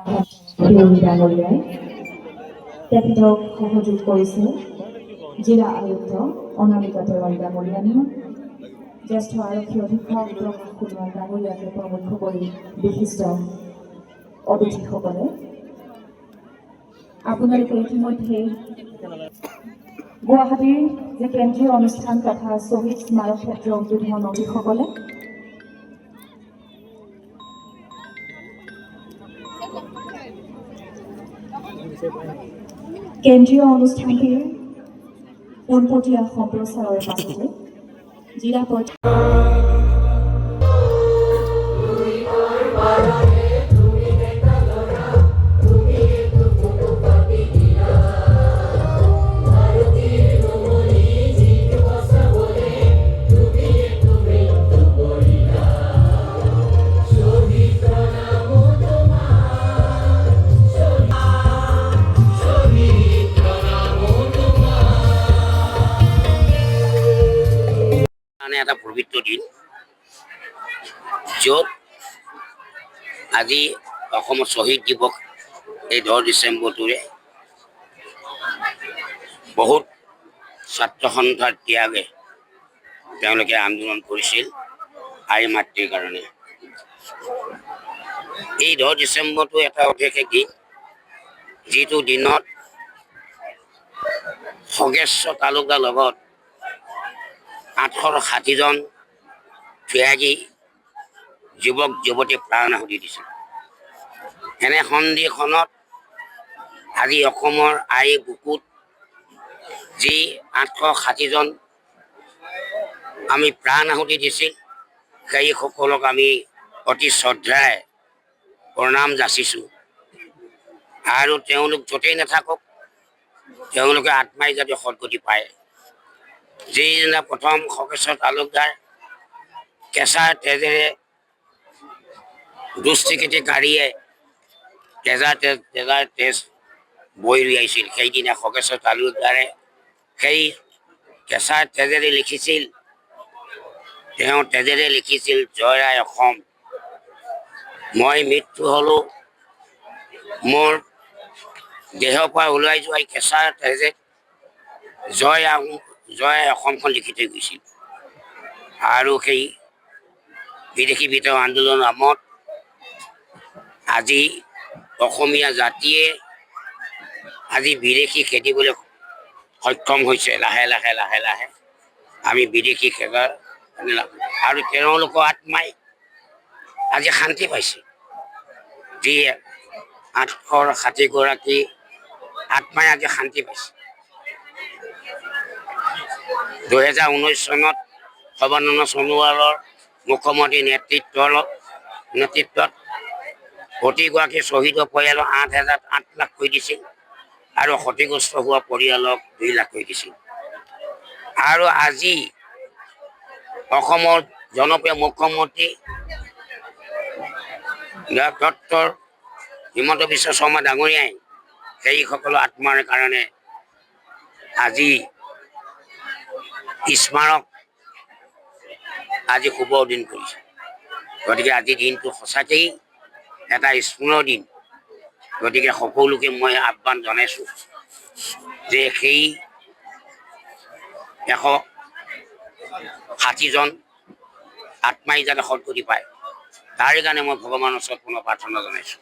ডাঙৰীয়াই তেখেতক সহযোগ কৰিছে জিলা আয়ুক্ত অনামিকা তৰৱাল ডাঙৰীয়ানী, জ্যেষ্ঠ আৰক্ষী অধীক্ষক প্ৰকাশ সোণোৱাল ডাঙৰীয়াকে প্ৰমুখ কৰি বিশিষ্ট অতিথিসকলে। আপোনালোকে ইতিমধ্যে গুৱাহাটীৰ যে কেন্দ্ৰীয় অনুষ্ঠান তথা শ্বহীদ স্মাৰক ক্ষেত্ৰ উদ্বোধন অতিথিসকলে কেন্দ্ৰীয় অনুষ্ঠানটিৰ পোনপটীয়া সম্প্ৰচাৰৰ পাছতে জিলা এটা পবিত্ৰ দিন, য'ত আজি অসমৰ শ্বহীদ দিৱস এই 10 ডিচেম্বৰটোৰে বহুত ছাত্ৰ সন্থাৰ ত্যাগে তেওঁলোকে আন্দোলন কৰিছিল আই মাতৃৰ কাৰণে। এই 10 ডিচেম্বৰটো এটা অভিষেক দিন, যিটো দিনত খগেশ্বৰ তালুকদাৰ লগত 860 জন ত্যাগী যুৱক যুৱতী প্ৰাণ আহুতি দিছিল। এনে সন্ধিখনত আজি অসমৰ আই বুকুত যি 860 জন আমি প্ৰাণ আহুতি দিছিল, সেইসকলক আমি অতি শ্ৰদ্ধাৰে প্ৰণাম যাচিছোঁ। আৰু তেওঁলোক য'তেই নাথাকক, তেওঁলোকে আত্মাই যাতে সদ্গতি পায়। যিদিনা প্ৰথম খগেশ্বৰ তালুকদাৰ কেঁচাৰ তেজেৰে দুষ্টিকৃতি গাড়ীয়ে তেজাৰ তেজ বৈ উলিয়াইছিল, সেইদিনা খগেশ্বৰ তালুকদাৰে সেই কেঁচাৰ তেজেৰে লিখিছিল, তেওঁ তেজেৰে লিখিছিল, জয় আই অসম, মই মৃত্যু হ'লোঁ, মোৰ দেহৰ পৰা ওলাই যোৱা কেঁচাৰ তেজে জয় অসমখন লিখি থৈ গৈছিল। আৰু সেই বিদেশী বিদ্ৰোহ আন্দোলনৰ নামত আজি অসমীয়া জাতিয়ে আজি বিদেশী খেদিবলৈ সক্ষম হৈছে। লাহে লাহে লাহে লাহে আমি বিদেশী খেদাৰ আৰু তেওঁলোকৰ আত্মাই আজি শান্তি পাইছে। যি 860 গৰাকী আত্মাই আজি শান্তি পাইছে। 2019 চনত সৰ্বানন্দ সোণোৱালৰ মুখ্যমন্ত্ৰীৰ নেতৃত্বত প্ৰতিগৰাকী শ্বহীদৰ পৰিয়ালক 8 লাখ কৰি দিছিল আৰু ক্ষতিগ্ৰস্ত হোৱা পৰিয়ালক 2 লাখ কৰি দিছিল। আৰু আজি অসমৰ জনপ্ৰিয় মুখ্যমন্ত্ৰী ডক্টৰ হিমন্ত বিশ্ব শৰ্মা ডাঙৰীয়াই সেইসকলৰ আত্মাৰ কাৰণে আজি স্মাৰক আজি শুভ দিন কৰিছে। গতিকে আজিৰ দিনটো সঁচাকেই এটা স্মৰণীয় দিন। গতিকে সকলোকে মই আহ্বান জনাইছোঁ যে সেই 160 জন আত্মাই যাতে সদ্গতি পায়, তাৰ কাৰণে মই ভগৱানৰ ওচৰত পুনৰ প্ৰাৰ্থনা জনাইছোঁ।